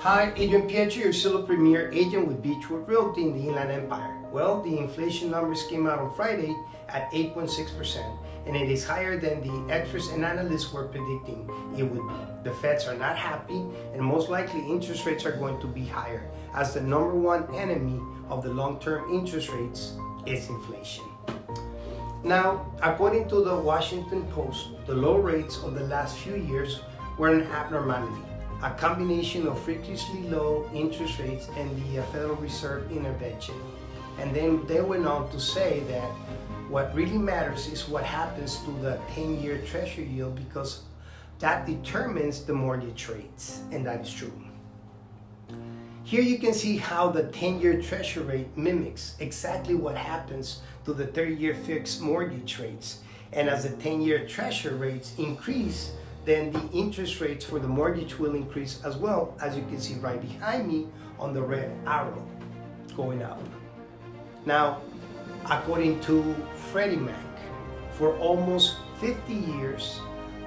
Hi, Adrian Piecho, your solo premier agent with Beechwood Realty in the Inland Empire. Well, the inflation numbers came out on Friday at 8.6%, and it is higher than the experts and analysts were predicting it would be. The Feds are not happy, and most likely interest rates are going to be higher, as the number one enemy of the long-term interest rates is inflation. Now, according to the Washington Post, the low rates of the last few years were an abnormality, a combination of freakishly low interest rates and the Federal Reserve intervention. And then they went on to say that what really matters is what happens to the 10-year Treasury yield, because that determines the mortgage rates, and that is true. Here you can see how the 10-year Treasury rate mimics exactly what happens to the 30-year fixed mortgage rates. And as the 10-year Treasury rates increase, then the interest rates for the mortgage will increase as well, as you can see right behind me on the red arrow going up. Now, according to Freddie Mac, for almost 50 years,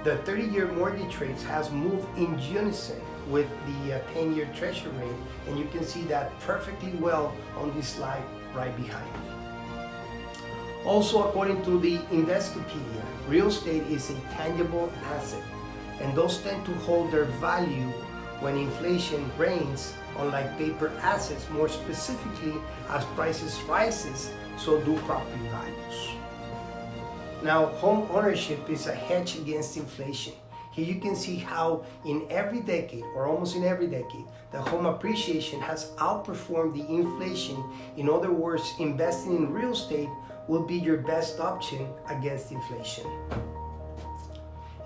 the 30-year mortgage rates has moved in unison with the 10-year Treasury rate, and you can see that perfectly well on this slide right behind me. Also, according to the Investopedia, real estate is a tangible asset, and those tend to hold their value when inflation reigns, unlike paper assets. More specifically, as prices rises, so do property values. Now, home ownership is a hedge against inflation. Here you can see how in every decade, or almost in every decade, the home appreciation has outperformed the inflation. In other words, investing in real estate will be your best option against inflation.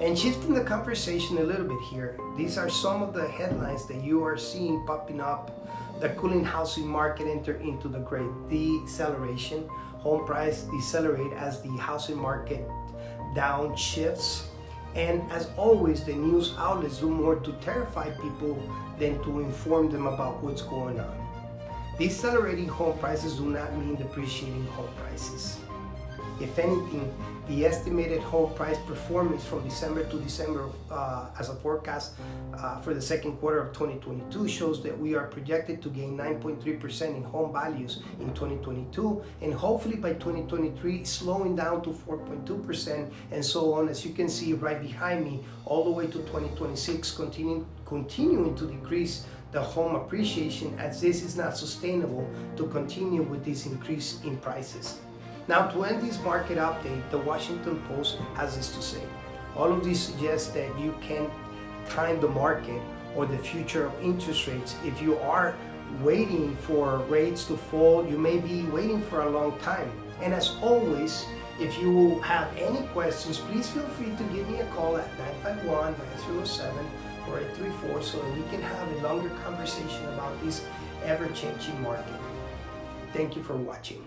And shifting the conversation a little bit here, these are some of the headlines that you are seeing popping up. The cooling housing market entered into the great deceleration. Home price decelerate as the housing market downshifts. And as always, the news outlets do more to terrify people than to inform them about what's going on. Decelerating home prices do not mean depreciating home prices. If anything, the estimated home price performance from December to December as a forecast for the second quarter of 2022 shows that we are projected to gain 9.3% in home values in 2022, and hopefully by 2023 slowing down to 4.2% and so on, as you can see right behind me, all the way to 2026, continuing to decrease the home appreciation, as this is not sustainable to continue with this increase in prices. Now, to end this market update, the Washington Post has this to say. All of this suggests that you can time the market or the future of interest rates. If you are waiting for rates to fall, you may be waiting for a long time. And as always, if you have any questions, please feel free to give me a call at 951-907-4834 so that we can have a longer conversation about this ever-changing market. Thank you for watching.